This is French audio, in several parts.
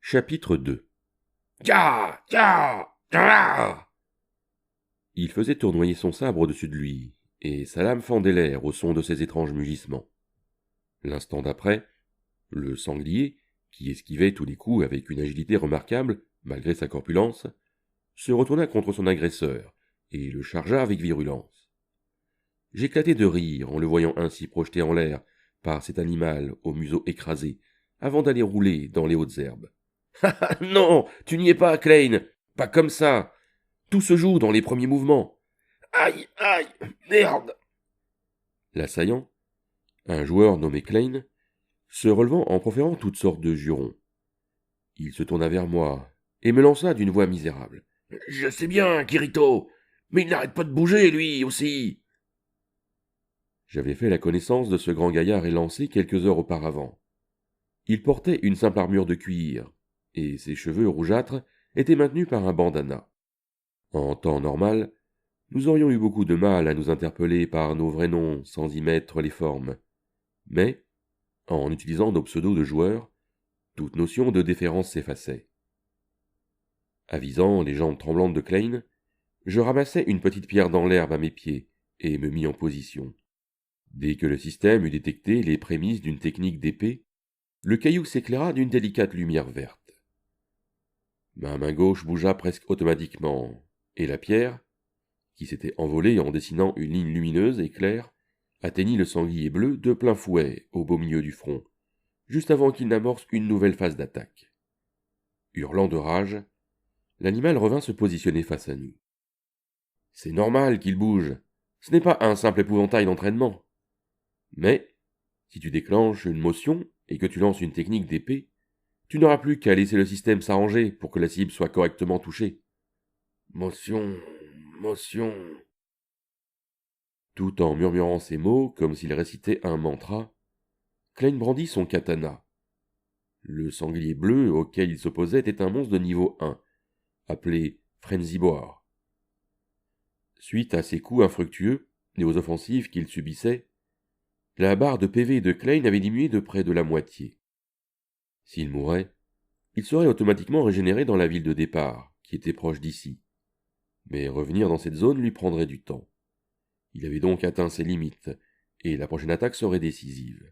Chapitre 2. Tcha, tcha, tcha. Il faisait tournoyer son sabre au-dessus de lui, et sa lame fendait l'air au son de ses étranges mugissements. L'instant d'après, le sanglier, qui esquivait tous les coups avec une agilité remarquable, malgré sa corpulence, se retourna contre son agresseur, et le chargea avec virulence. J'éclatai de rire en le voyant ainsi projeté en l'air par cet animal au museau écrasé, avant d'aller rouler dans les hautes herbes. Ah non, tu n'y es pas, Klein. Pas comme ça. Tout se joue dans les premiers mouvements. Aïe, aïe, merde. L'assaillant, un joueur nommé Klein, se relevant en proférant toutes sortes de jurons. Il se tourna vers moi et me lança d'une voix misérable. Je sais bien, Kirito, mais il n'arrête pas de bouger, lui aussi. J'avais fait la connaissance de ce grand gaillard élancé quelques heures auparavant. Il portait une simple armure de cuir, et ses cheveux rougeâtres étaient maintenus par un bandana. En temps normal, nous aurions eu beaucoup de mal à nous interpeller par nos vrais noms sans y mettre les formes. Mais, en utilisant nos pseudos de joueurs, toute notion de déférence s'effaçait. Avisant les jambes tremblantes de Klein, je ramassai une petite pierre dans l'herbe à mes pieds et me mis en position. Dès que le système eut détecté les prémices d'une technique d'épée, le caillou s'éclaira d'une délicate lumière verte. Ma main gauche bougea presque automatiquement, et la pierre, qui s'était envolée en dessinant une ligne lumineuse et claire, atteignit le sanglier bleu de plein fouet au beau milieu du front, juste avant qu'il n'amorce une nouvelle phase d'attaque. Hurlant de rage, l'animal revint se positionner face à nous. C'est normal qu'il bouge, ce n'est pas un simple épouvantail d'entraînement. Mais, si tu déclenches une motion et que tu lances une technique d'épée, tu n'auras plus qu'à laisser le système s'arranger pour que la cible soit correctement touchée. Motion, motion. Tout en murmurant ces mots comme s'il récitait un mantra, Klein brandit son katana. Le sanglier bleu auquel il s'opposait était un monstre de niveau 1, appelé Frenzy Boar. Suite à ces coups infructueux et aux offensives qu'il subissait, la barre de PV de Klein avait diminué de près de la moitié. S'il mourait, il serait automatiquement régénéré dans la ville de départ, qui était proche d'ici. Mais revenir dans cette zone lui prendrait du temps. Il avait donc atteint ses limites, et la prochaine attaque serait décisive.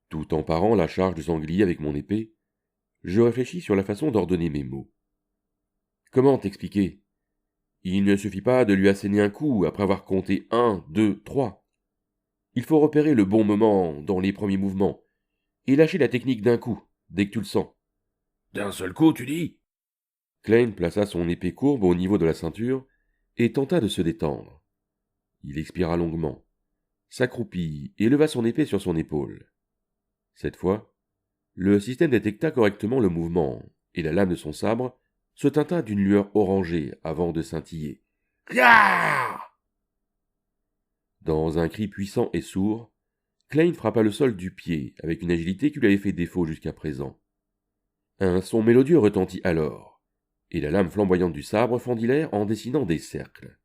Tout en parant la charge du sanglier avec mon épée, je réfléchis sur la façon d'ordonner mes mots. Comment t'expliquer? Il ne suffit pas de lui asséner un coup après avoir compté 1, 2, 3. Il faut repérer le bon moment dans les premiers mouvements, et lâcher la technique d'un coup, dès que tu le sens. D'un seul coup, tu dis? Klein plaça son épée courbe au niveau de la ceinture et tenta de se détendre. Il expira longuement, s'accroupit et leva son épée sur son épaule. Cette fois, le système détecta correctement le mouvement, et la lame de son sabre se teinta d'une lueur orangée avant de scintiller. Ya! Dans un cri puissant et sourd, Klein frappa le sol du pied avec une agilité qui lui avait fait défaut jusqu'à présent. Un son mélodieux retentit alors, et la lame flamboyante du sabre fendit l'air en dessinant des cercles.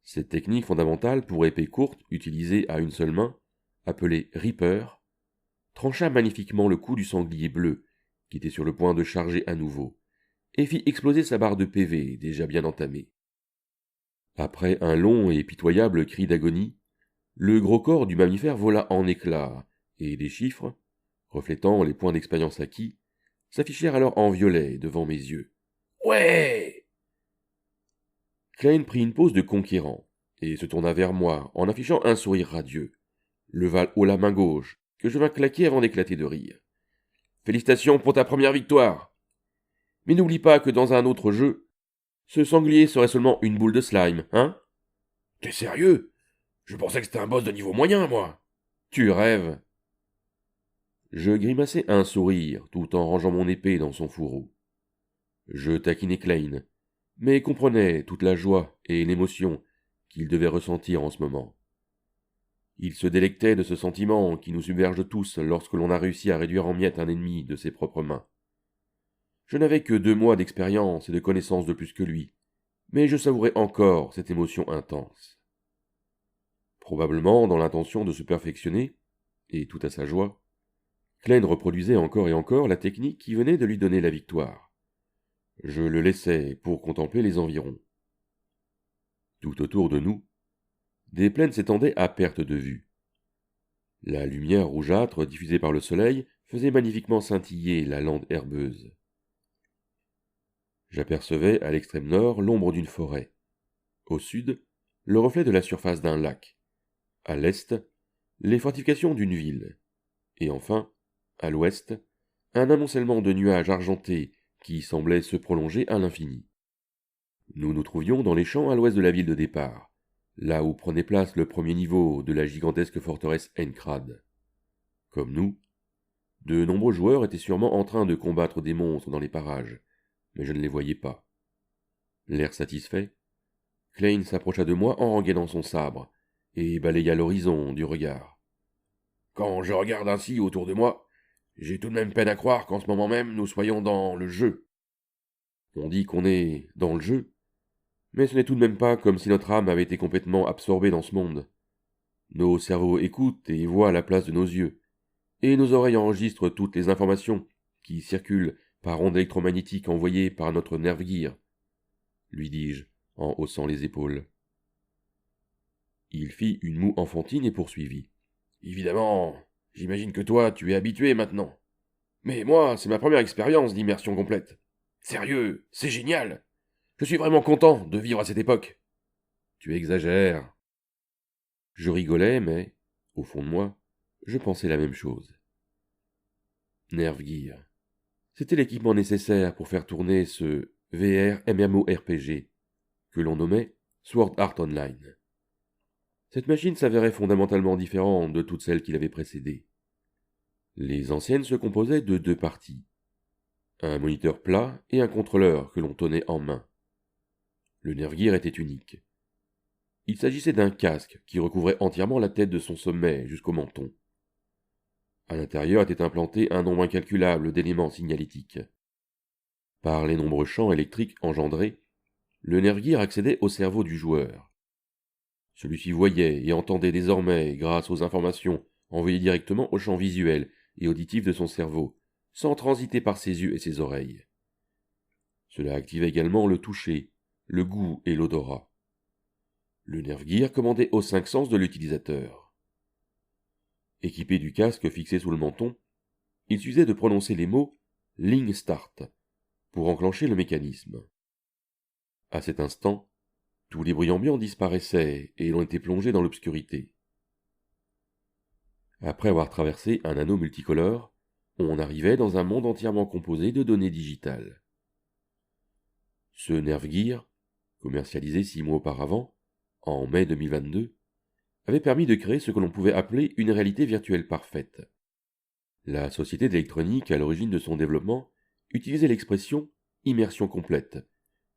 Cette technique fondamentale pour épée courte utilisée à une seule main, appelée Reaper, trancha magnifiquement le cou du sanglier bleu, qui était sur le point de charger à nouveau, et fit exploser sa barre de PV déjà bien entamée. Après un long et pitoyable cri d'agonie, le gros corps du mammifère vola en éclats, et des chiffres, reflétant les points d'expérience acquis, s'affichèrent alors en violet devant mes yeux. Ouais! Klein prit une pose de conquérant, et se tourna vers moi en affichant un sourire radieux, leva haut la main gauche, que je vins claquer avant d'éclater de rire. Félicitations pour ta première victoire! Mais n'oublie pas que dans un autre jeu, ce sanglier serait seulement une boule de slime, hein? T'es sérieux? Je pensais que c'était un boss de niveau moyen, moi. Tu rêves! Je grimaçai un sourire tout en rangeant mon épée dans son fourreau. Je taquinai Klein, mais comprenais toute la joie et l'émotion qu'il devait ressentir en ce moment. Il se délectait de ce sentiment qui nous submerge tous lorsque l'on a réussi à réduire en miettes un ennemi de ses propres mains. Je n'avais que 2 mois d'expérience et de connaissances de plus que lui, mais je savourais encore cette émotion intense. Probablement dans l'intention de se perfectionner, et tout à sa joie, Klein reproduisait encore et encore la technique qui venait de lui donner la victoire. Je le laissais pour contempler les environs. Tout autour de nous, des plaines s'étendaient à perte de vue. La lumière rougeâtre diffusée par le soleil faisait magnifiquement scintiller la lande herbeuse. J'apercevais à l'extrême nord l'ombre d'une forêt. Au sud, le reflet de la surface d'un lac. À l'est, les fortifications d'une ville. Et enfin, à l'ouest, un amoncellement de nuages argentés qui semblait se prolonger à l'infini. Nous nous trouvions dans les champs à l'ouest de la ville de départ, là où prenait place le premier niveau de la gigantesque forteresse Enkrad. Comme nous, de nombreux joueurs étaient sûrement en train de combattre des monstres dans les parages, mais je ne les voyais pas. L'air satisfait, Klein s'approcha de moi en rengainant son sabre, et balaya l'horizon du regard. Quand je regarde ainsi autour de moi, j'ai tout de même peine à croire qu'en ce moment même nous soyons dans le jeu. On dit qu'on est dans le jeu, mais ce n'est tout de même pas comme si notre âme avait été complètement absorbée dans ce monde. Nos cerveaux écoutent et voient à la place de nos yeux, et nos oreilles enregistrent toutes les informations qui circulent par ondes électromagnétiques envoyées par notre nerve-gear, lui dis-je, en haussant les épaules. Il fit une moue enfantine et poursuivit. Évidemment, j'imagine que toi, tu es habitué maintenant. Mais moi, c'est ma première expérience d'immersion complète. Sérieux, c'est génial. Je suis vraiment content de vivre à cette époque. Tu exagères. Je rigolais, mais, au fond de moi, je pensais la même chose. Nerve-gear. C'était l'équipement nécessaire pour faire tourner ce VR MMORPG, que l'on nommait Sword Art Online. Cette machine s'avérait fondamentalement différente de toutes celles qui l'avaient précédée. Les anciennes se composaient de deux parties. Un moniteur plat et un contrôleur que l'on tenait en main. Le Nerve-gear était unique. Il s'agissait d'un casque qui recouvrait entièrement la tête de son sommet jusqu'au menton. À l'intérieur était implanté un nombre incalculable d'éléments signalétiques. Par les nombreux champs électriques engendrés, le Nerve-gear accédait au cerveau du joueur. Celui-ci voyait et entendait désormais grâce aux informations envoyées directement au champ visuel et auditif de son cerveau, sans transiter par ses yeux et ses oreilles. Cela activait également le toucher, le goût et l'odorat. Le Nerve-gear commandait aux 5 sens de l'utilisateur. Équipé du casque fixé sous le menton, il suffisait de prononcer les mots « ligne start » pour enclencher le mécanisme. À cet instant, tous les bruits ambiants disparaissaient et l'on était plongé dans l'obscurité. Après avoir traversé un anneau multicolore, on arrivait dans un monde entièrement composé de données digitales. Ce Nerve-gear, commercialisé 6 mois auparavant, en mai 2022, avait permis de créer ce que l'on pouvait appeler une réalité virtuelle parfaite. La société d'électronique, à l'origine de son développement, utilisait l'expression « immersion complète »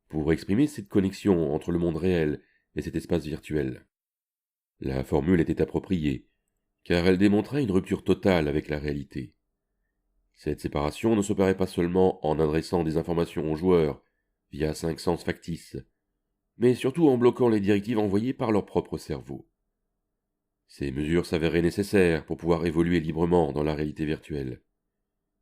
pour exprimer cette connexion entre le monde réel et cet espace virtuel. La formule était appropriée, car elle démontrait une rupture totale avec la réalité. Cette séparation ne s'opérait pas seulement en adressant des informations aux joueurs via 5 sens factices, mais surtout en bloquant les directives envoyées par leur propre cerveau. Ces mesures s'avéraient nécessaires pour pouvoir évoluer librement dans la réalité virtuelle.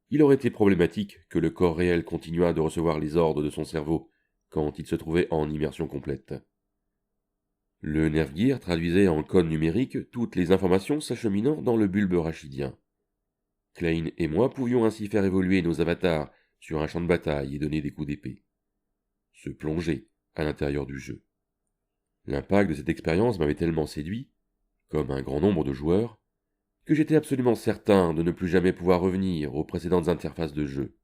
Il aurait été problématique que le corps réel continuât de recevoir les ordres de son cerveau quand il se trouvait en immersion complète. Le Nerve-gear traduisait en code numérique toutes les informations s'acheminant dans le bulbe rachidien. Klein et moi pouvions ainsi faire évoluer nos avatars sur un champ de bataille et donner des coups d'épée. Se plonger à l'intérieur du jeu. L'impact de cette expérience m'avait tellement séduit, comme un grand nombre de joueurs, que j'étais absolument certain de ne plus jamais pouvoir revenir aux précédentes interfaces de jeu.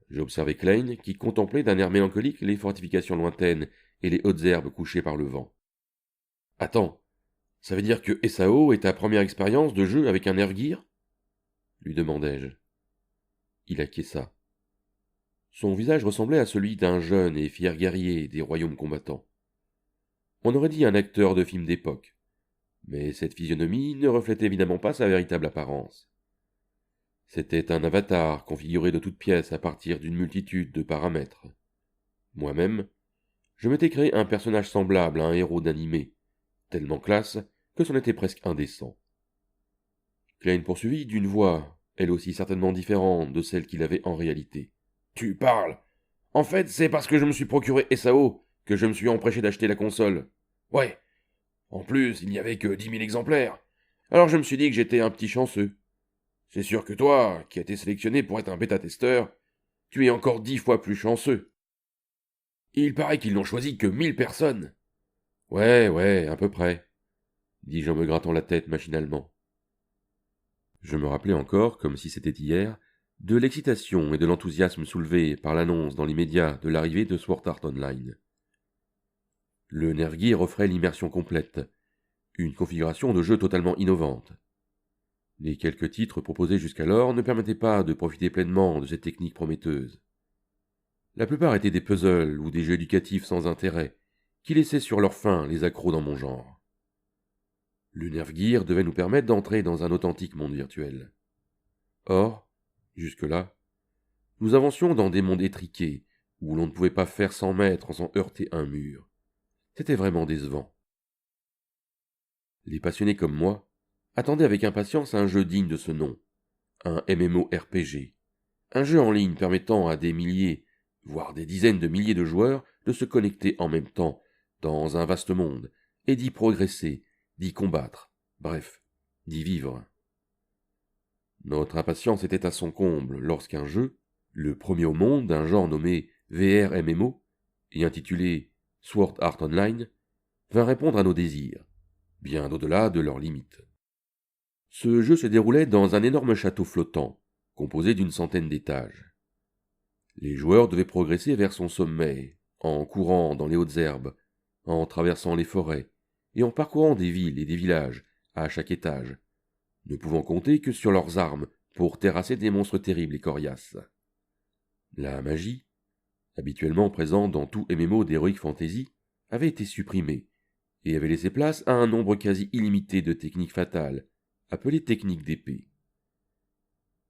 J'observais Klein qui contemplait d'un air mélancolique les fortifications lointaines et les hautes herbes couchées par le vent. « Attends, ça veut dire que SAO est ta première expérience de jeu avec un Nerve-gear » lui demandai-je. Il acquiesça. Son visage ressemblait à celui d'un jeune et fier guerrier des royaumes combattants. On aurait dit un acteur de film d'époque, mais cette physionomie ne reflétait évidemment pas sa véritable apparence. C'était un avatar configuré de toutes pièces à partir d'une multitude de paramètres. Moi-même, je m'étais créé un personnage semblable à un héros d'animé, tellement classe que c'en était presque indécent. Klein poursuivit d'une voix elle aussi certainement différente de celle qu'il avait en réalité. Tu parles. En fait, c'est parce que je me suis procuré SAO que je me suis empêché d'acheter la console. Ouais. En plus, il n'y avait que 10 000 exemplaires. Alors je me suis dit que j'étais un petit chanceux. C'est sûr que toi, qui as été sélectionné pour être un bêta-testeur, tu es encore 10 fois plus chanceux. Il paraît qu'ils n'ont choisi que 1000 personnes. Ouais, à peu près, dis-je en me grattant la tête machinalement. Je me rappelais encore, comme si c'était hier, de l'excitation et de l'enthousiasme soulevés par l'annonce dans les médias de l'arrivée de Sword Art Online. Le Nerve Gear offrait l'immersion complète, une configuration de jeu totalement innovante. Les quelques titres proposés jusqu'alors ne permettaient pas de profiter pleinement de cette technique prometteuse. La plupart étaient des puzzles ou des jeux éducatifs sans intérêt, qui laissaient sur leur fin les accros dans mon genre. Le Nerve Gear devait nous permettre d'entrer dans un authentique monde virtuel. Or, jusque-là, nous avancions dans des mondes étriqués, où l'on ne pouvait pas faire 100 mètres sans heurter un mur. C'était vraiment décevant. Les passionnés comme moi attendaient avec impatience un jeu digne de ce nom, un MMORPG, un jeu en ligne permettant à des milliers, voire des dizaines de milliers de joueurs de se connecter en même temps dans un vaste monde et d'y progresser, d'y combattre, bref, d'y vivre. Notre impatience était à son comble lorsqu'un jeu, le premier au monde d'un genre nommé VRMMO et intitulé Sword Art Online, vint répondre à nos désirs, bien au-delà de leurs limites. Ce jeu se déroulait dans un énorme château flottant, composé d'une centaine d'étages. Les joueurs devaient progresser vers son sommet, en courant dans les hautes herbes, en traversant les forêts, et en parcourant des villes et des villages à chaque étage, ne pouvant compter que sur leurs armes pour terrasser des monstres terribles et coriaces. La magie, habituellement présente dans tout MMO d'Heroic Fantasy, avait été supprimée, et avait laissé place à un nombre quasi illimité de techniques fatales, appelées techniques d'épée.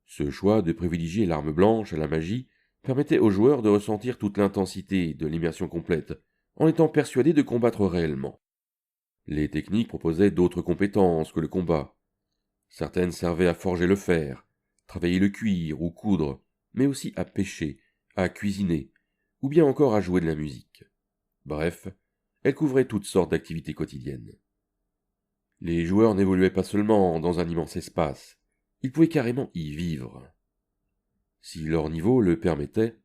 Ce choix de privilégier l'arme blanche à la magie permettait aux joueurs de ressentir toute l'intensité de l'immersion complète, en étant persuadés de combattre réellement. Les techniques proposaient d'autres compétences que le combat. Certaines servaient à forger le fer, travailler le cuir ou coudre, mais aussi à pêcher, à cuisiner, ou bien encore à jouer de la musique. Bref, elles couvraient toutes sortes d'activités quotidiennes. Les joueurs n'évoluaient pas seulement dans un immense espace, ils pouvaient carrément y vivre. Si leur niveau le permettait,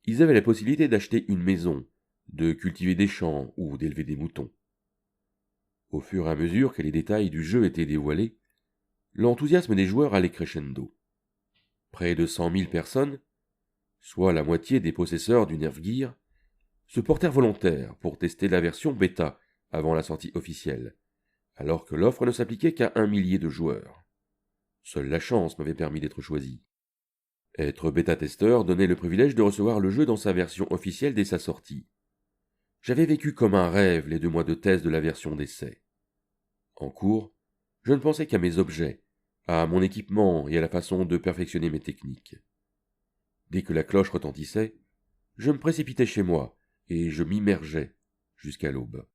ils avaient la possibilité d'acheter une maison, de cultiver des champs ou d'élever des moutons. Au fur et à mesure que les détails du jeu étaient dévoilés, l'enthousiasme des joueurs allait crescendo. Près de 100 000 personnes, soit la moitié des possesseurs du Nerve Gear, se portèrent volontaires pour tester la version bêta avant la sortie officielle, alors que l'offre ne s'appliquait qu'à 1 millier de joueurs. Seule la chance m'avait permis d'être choisi. Être bêta-testeur donnait le privilège de recevoir le jeu dans sa version officielle dès sa sortie. J'avais vécu comme un rêve les 2 mois de test de la version d'essai. En cours, je ne pensais qu'à mes objets, à mon équipement et à la façon de perfectionner mes techniques. Dès que la cloche retentissait, je me précipitais chez moi et je m'immergeais jusqu'à l'aube.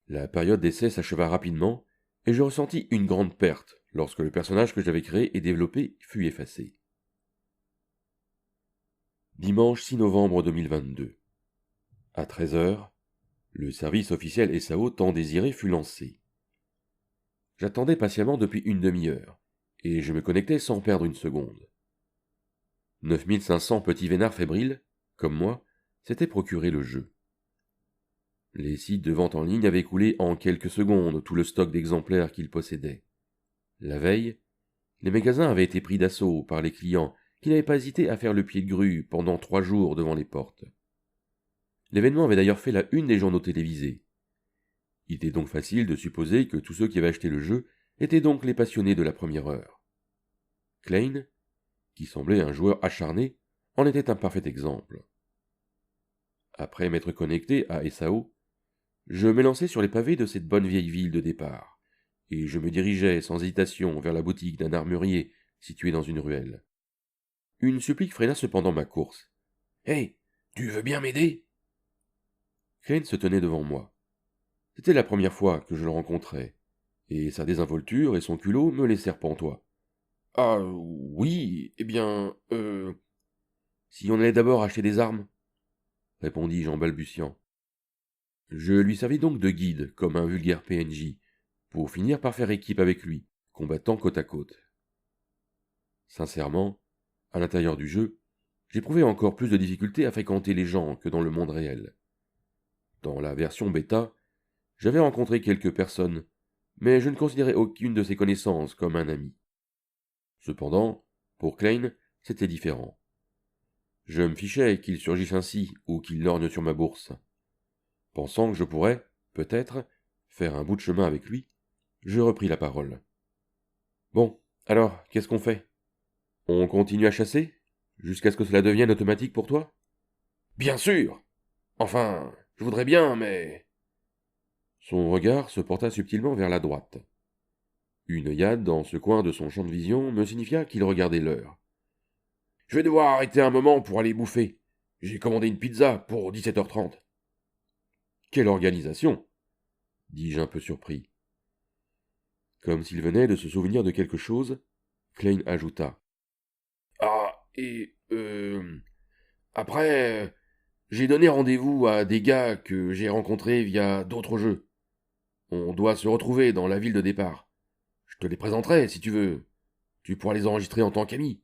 La période d'essai s'acheva rapidement et je ressentis une grande perte lorsque le personnage que j'avais créé et développé fut effacé. Dimanche 6 novembre 2022. À 13h, le service officiel SAO tant désiré fut lancé. J'attendais patiemment depuis une demi-heure, et je me connectais sans perdre une seconde. 9500 petits vénards fébriles, comme moi, s'étaient procuré le jeu. Les sites de vente en ligne avaient coulé en quelques secondes tout le stock d'exemplaires qu'ils possédaient. La veille, les magasins avaient été pris d'assaut par les clients qui n'avaient pas hésité à faire le pied de grue pendant 3 jours devant les portes. L'événement avait d'ailleurs fait la une des journaux télévisés. Il était donc facile de supposer que tous ceux qui avaient acheté le jeu étaient donc les passionnés de la première heure. Klein, qui semblait un joueur acharné, en était un parfait exemple. Après m'être connecté à SAO, je m'élançai sur les pavés de cette bonne vieille ville de départ, et je me dirigeai sans hésitation vers la boutique d'un armurier situé dans une ruelle. Une supplique freina cependant ma course. « Hé, tu veux bien m'aider » Klein se tenait devant moi. C'était la première fois que je le rencontrais, et sa désinvolture et son culot me laissèrent pantois. Ah, oui, eh bien, Si on allait d'abord acheter des armes, répondis-je en balbutiant. Je lui servis donc de guide, comme un vulgaire PNJ, pour finir par faire équipe avec lui, combattant côte à côte. Sincèrement, à l'intérieur du jeu, j'éprouvais encore plus de difficultés à fréquenter les gens que dans le monde réel. Dans la version bêta, j'avais rencontré quelques personnes, mais je ne considérais aucune de ces connaissances comme un ami. Cependant, pour Klein, c'était différent. Je me fichais qu'il surgisse ainsi ou qu'il lorgne sur ma bourse. Pensant que je pourrais, peut-être, faire un bout de chemin avec lui, je repris la parole. Bon, alors, qu'est-ce qu'on fait? On continue à chasser? Jusqu'à ce que cela devienne automatique pour toi? bien sûr. Enfin, je voudrais bien, mais... Son regard se porta subtilement vers la droite. Une œillade dans ce coin de son champ de vision me signifia qu'il regardait l'heure. Je vais devoir arrêter un moment pour aller bouffer. J'ai commandé une pizza pour 17h30. Quelle organisation! Dis-je un peu surpris. Comme s'il venait de se souvenir de quelque chose, Klein ajouta. Ah, après, j'ai donné rendez-vous à des gars que j'ai rencontrés via d'autres jeux. On doit se retrouver dans la ville de départ. Je te les présenterai si tu veux. Tu pourras les enregistrer en tant qu'amis.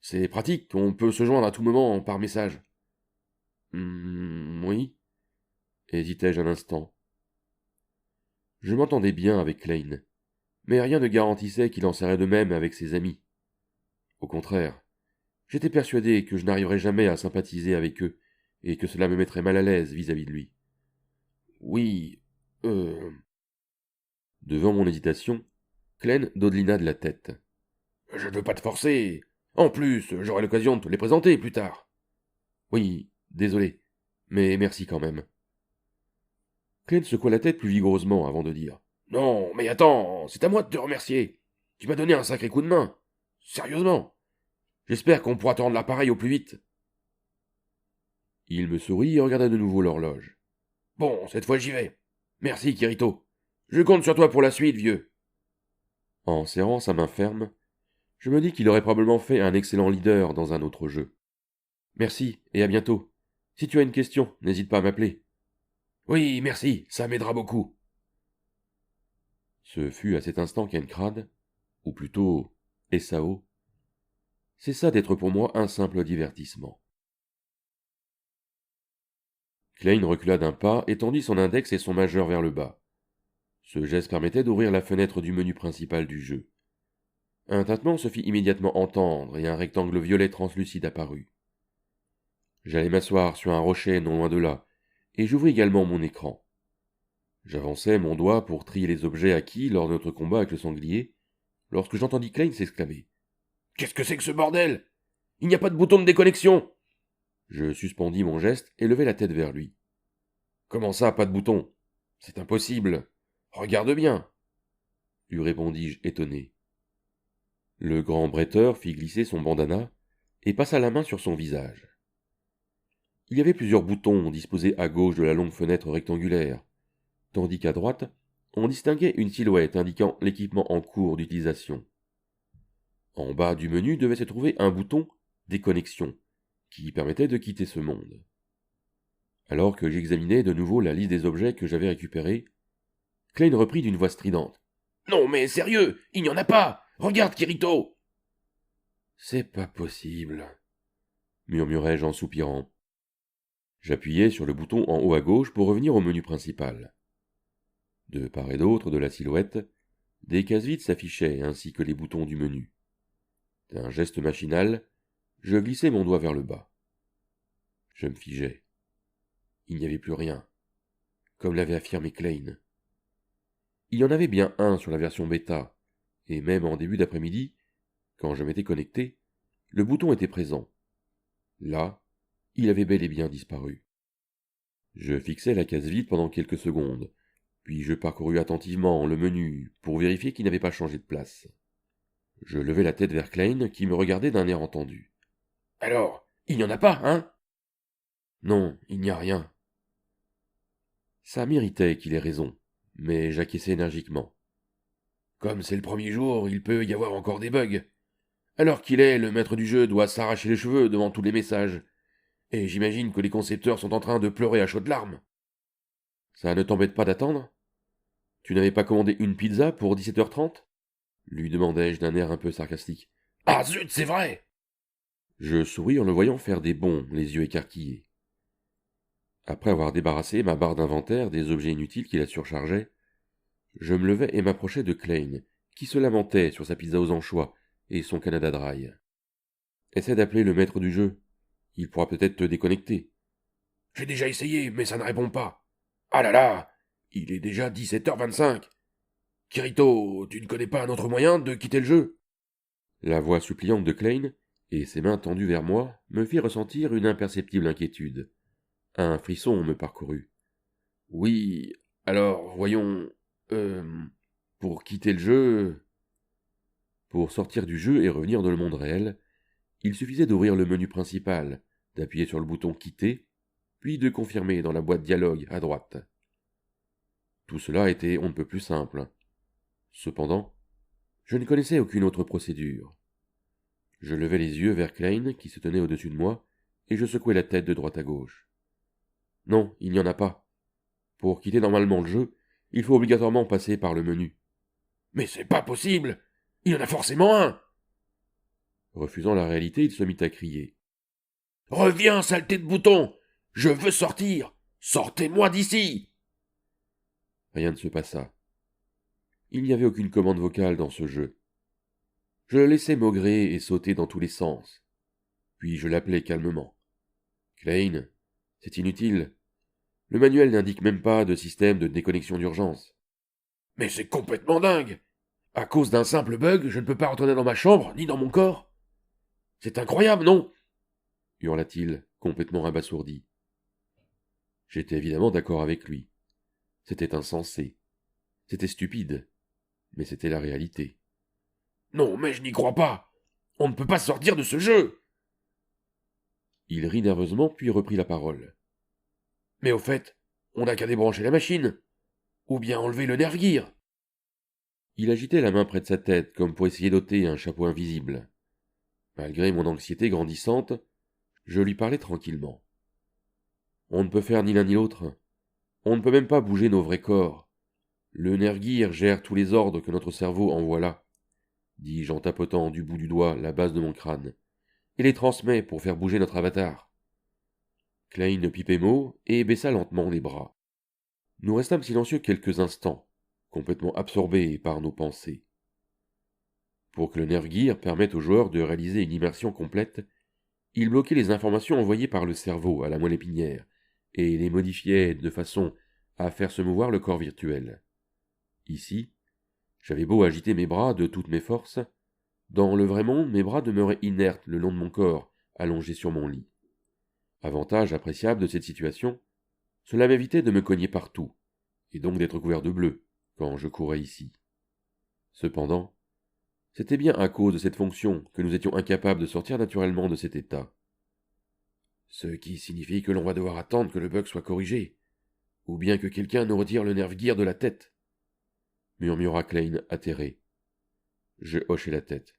C'est pratique, on peut se joindre à tout moment par message. Oui, hésitai-je un instant. Je m'entendais bien avec Klein, mais rien ne garantissait qu'il en serait de même avec ses amis. Au contraire, j'étais persuadé que je n'arriverais jamais à sympathiser avec eux, et que cela me mettrait mal à l'aise vis-à-vis de lui. Oui, Devant mon hésitation, Klein dodelina de la tête. je ne veux pas te forcer. En plus, j'aurai l'occasion de te les présenter plus tard. Oui, désolé, mais merci quand même. Klein secoua la tête plus vigoureusement avant de dire. Non, mais attends, c'est à moi de te remercier. Tu m'as donné un sacré coup de main. Sérieusement. J'espère qu'on pourra te rendre l'appareil au plus vite. Il me sourit et regarda de nouveau l'horloge. Bon, cette fois j'y vais. Merci, Kirito. Je compte sur toi pour la suite, vieux. En serrant sa main ferme, je me dis qu'il aurait probablement fait un excellent leader dans un autre jeu. Merci, et à bientôt. Si tu as une question, n'hésite pas à m'appeler. Oui, merci, ça m'aidera beaucoup. Ce fut à cet instant qu'Encrad, ou plutôt SAO, cessa d'être pour moi un simple divertissement. Klein recula d'un pas et tendit son index et son majeur vers le bas. Ce geste permettait d'ouvrir la fenêtre du menu principal du jeu. Un tintement se fit immédiatement entendre et un rectangle violet translucide apparut. J'allai m'asseoir sur un rocher non loin de là, et j'ouvris également mon écran. J'avançai mon doigt pour trier les objets acquis lors de notre combat avec le sanglier, lorsque j'entendis Klein s'exclamer. Qu'est-ce que c'est que ce bordel? Il n'y a pas de bouton de déconnexion. Je suspendis mon geste et levai la tête vers lui. Comment ça, pas de bouton? C'est impossible. Regarde bien, lui répondis-je étonné. Le grand bretteur fit glisser son bandana et passa la main sur son visage. Il y avait plusieurs boutons disposés à gauche de la longue fenêtre rectangulaire, tandis qu'à droite, on distinguait une silhouette indiquant l'équipement en cours d'utilisation. En bas du menu devait se trouver un bouton Déconnexion, qui permettait de quitter ce monde. Alors que j'examinais de nouveau la liste des objets que j'avais récupérés, Klein reprit d'une voix stridente. Non mais sérieux, il n'y en a pas. Regarde, Kirito. C'est pas possible, murmurai-je en soupirant. J'appuyai sur le bouton en haut à gauche pour revenir au menu principal. De part et d'autre de la silhouette, des cases vides s'affichaient ainsi que les boutons du menu. D'un geste machinal, je glissai mon doigt vers le bas. Je me figeai. Il n'y avait plus rien, comme l'avait affirmé Klein. Il y en avait bien un sur la version bêta, et même en début d'après-midi, quand je m'étais connecté, le bouton était présent. Là, il avait bel et bien disparu. Je fixai la case vide pendant quelques secondes, puis je parcourus attentivement le menu pour vérifier qu'il n'avait pas changé de place. Je levai la tête vers Klein, qui me regardait d'un air entendu. Alors, il n'y en a pas, hein? Non, il n'y a rien. Ça m'irritait qu'il ait raison, mais j'acquiesçai énergiquement. Comme c'est le premier jour, il peut y avoir encore des bugs. Alors qu'il est, le maître du jeu doit s'arracher les cheveux devant tous les messages. Et j'imagine que les concepteurs sont en train de pleurer à chaudes larmes. Ça ne t'embête pas d'attendre? Tu n'avais pas commandé une pizza pour 17h30? Lui demandai-je d'un air un peu sarcastique. Ah zut, c'est vrai! Je souris en le voyant faire des bonds, les yeux écarquillés. Après avoir débarrassé ma barre d'inventaire des objets inutiles qui la surchargeaient, je me levai et m'approchai de Klein, qui se lamentait sur sa pizza aux anchois et son Canada Dry. Essaie d'appeler le maître du jeu. Il pourra peut-être te déconnecter. J'ai déjà essayé, mais ça ne répond pas. Ah là là! Il est déjà 17h25. Kirito, tu ne connais pas un autre moyen de quitter le jeu? La voix suppliante de Klein, et ses mains tendues vers moi, me fit ressentir une imperceptible inquiétude. Un frisson me parcourut. Oui, alors, voyons. Pour quitter le jeu. Pour sortir du jeu et revenir dans le monde réel, il suffisait d'ouvrir le menu principal, d'appuyer sur le bouton Quitter, puis de confirmer dans la boîte Dialogue à droite. Tout cela était on ne peut plus simple. Cependant, je ne connaissais aucune autre procédure. Je levai les yeux vers Klein qui se tenait au-dessus de moi, et je secouai la tête de droite à gauche. Non, il n'y en a pas. Pour quitter normalement le jeu, il faut obligatoirement passer par le menu. Mais c'est pas possible! Il y en a forcément un! Refusant la réalité, il se mit à crier. Reviens, saleté de bouton! Je veux sortir! Sortez-moi d'ici! Rien ne se passa. Il n'y avait aucune commande vocale dans ce jeu. Je le laissai maugréer et sauter dans tous les sens. Puis je l'appelai calmement. Klein, c'est inutile. Le manuel n'indique même pas de système de déconnexion d'urgence. Mais c'est complètement dingue! À cause d'un simple bug, je ne peux pas retourner dans ma chambre, ni dans mon corps. C'est incroyable, non? Hurla-t-il, complètement abasourdi. J'étais évidemment d'accord avec lui. C'était insensé. C'était stupide. Mais c'était la réalité. Non, mais je n'y crois pas. On ne peut pas sortir de ce jeu. Il rit nerveusement puis reprit la parole. Mais au fait, on n'a qu'à débrancher la machine. Ou bien enlever le nerf-gear. Il agitait la main près de sa tête comme pour essayer d'ôter un chapeau invisible. Malgré mon anxiété grandissante, je lui parlais tranquillement. On ne peut faire ni l'un ni l'autre. On ne peut même pas bouger nos vrais corps. Le nerf-gear gère tous les ordres que notre cerveau envoie là, dis-je en tapotant du bout du doigt la base de mon crâne, et les transmet pour faire bouger notre avatar. Klein pipait mot et baissa lentement les bras. Nous restâmes silencieux quelques instants, complètement absorbés par nos pensées. Pour que le nerf-gear permette au joueur de réaliser une immersion complète, il bloquait les informations envoyées par le cerveau à la moelle épinière et les modifiait de façon à faire se mouvoir le corps virtuel. Ici, j'avais beau agiter mes bras de toutes mes forces, dans le vrai monde, mes bras demeuraient inertes le long de mon corps, allongés sur mon lit. Avantage appréciable de cette situation, cela m'évitait de me cogner partout, et donc d'être couvert de bleu, quand je courais ici. Cependant, c'était bien à cause de cette fonction que nous étions incapables de sortir naturellement de cet état. Ce qui signifie que l'on va devoir attendre que le bug soit corrigé, ou bien que quelqu'un nous retire le nerf-gear de la tête, murmura Klein atterré. Je hochai la tête.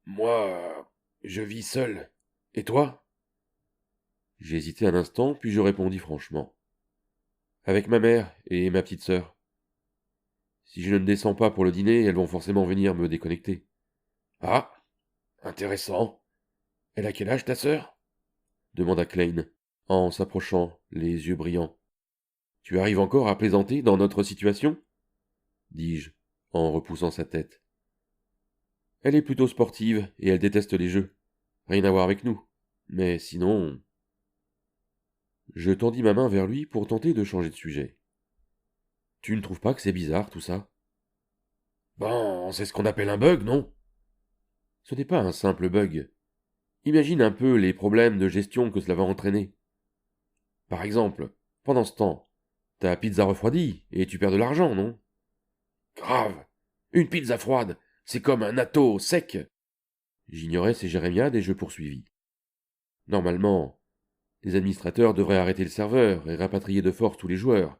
Moi, je vis seul. Et toi? J'hésitai un instant, puis je répondis franchement. Avec ma mère et ma petite sœur. Si je ne descends pas pour le dîner, elles vont forcément venir me déconnecter. Ah, intéressant. Elle a quel âge, ta sœur? Demanda Klein, en s'approchant, les yeux brillants. Tu arrives encore à plaisanter dans notre situation? Dis-je, en repoussant sa tête. Elle est plutôt sportive et elle déteste les jeux. Rien à voir avec nous. Mais sinon... Je tendis ma main vers lui pour tenter de changer de sujet. Tu ne trouves pas que c'est bizarre tout ça? Bon, c'est ce qu'on appelle un bug, non? Ce n'est pas un simple bug. Imagine un peu les problèmes de gestion que cela va entraîner. Par exemple, pendant ce temps, ta pizza refroidit et tu perds de l'argent, non? Grave. Une pizza froide, c'est comme un atto sec. J'ignorais ces jérémiades et je poursuivis. Normalement, les administrateurs devraient arrêter le serveur et rapatrier de force tous les joueurs.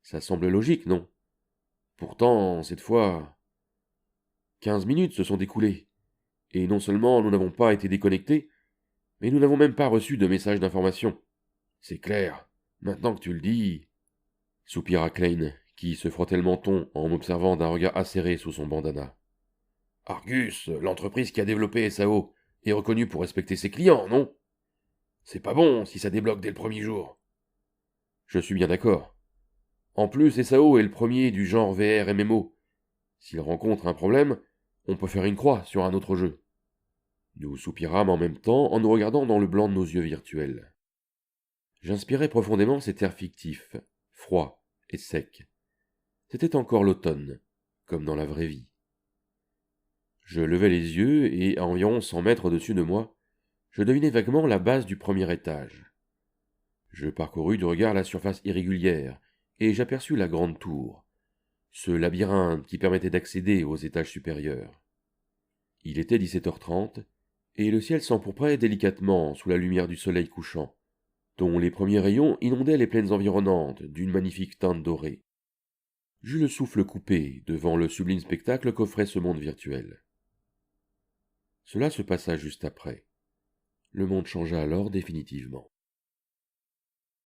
Ça semble logique, non? Pourtant, cette fois, 15 minutes se sont écoulées, Et non seulement nous n'avons pas été déconnectés, mais nous n'avons même pas reçu de message d'information. C'est clair, maintenant que tu le dis, soupira Klein, qui se frottait le menton en m'observant d'un regard acéré sous son bandana. Argus, l'entreprise qui a développé SAO, est reconnue pour respecter ses clients, non? C'est pas bon si ça débloque dès le premier jour. Je suis bien d'accord. En plus, SAO est le premier du genre VR MMO. S'il rencontre un problème, on peut faire une croix sur un autre jeu. Nous soupirâmes en même temps en nous regardant dans le blanc de nos yeux virtuels. J'inspirais profondément cet air fictif, froid et sec. C'était encore l'automne, comme dans la vraie vie. Je levai les yeux et, à environ 100 mètres au-dessus de moi, je devinai vaguement la base du premier étage. Je parcourus du regard la surface irrégulière, et j'aperçus la grande tour, ce labyrinthe qui permettait d'accéder aux étages supérieurs. Il était 17h30, et le ciel s'empourprait délicatement sous la lumière du soleil couchant, dont les premiers rayons inondaient les plaines environnantes d'une magnifique teinte dorée. J'eus le souffle coupé devant le sublime spectacle qu'offrait ce monde virtuel. Cela se passa juste après. Le monde changea alors définitivement.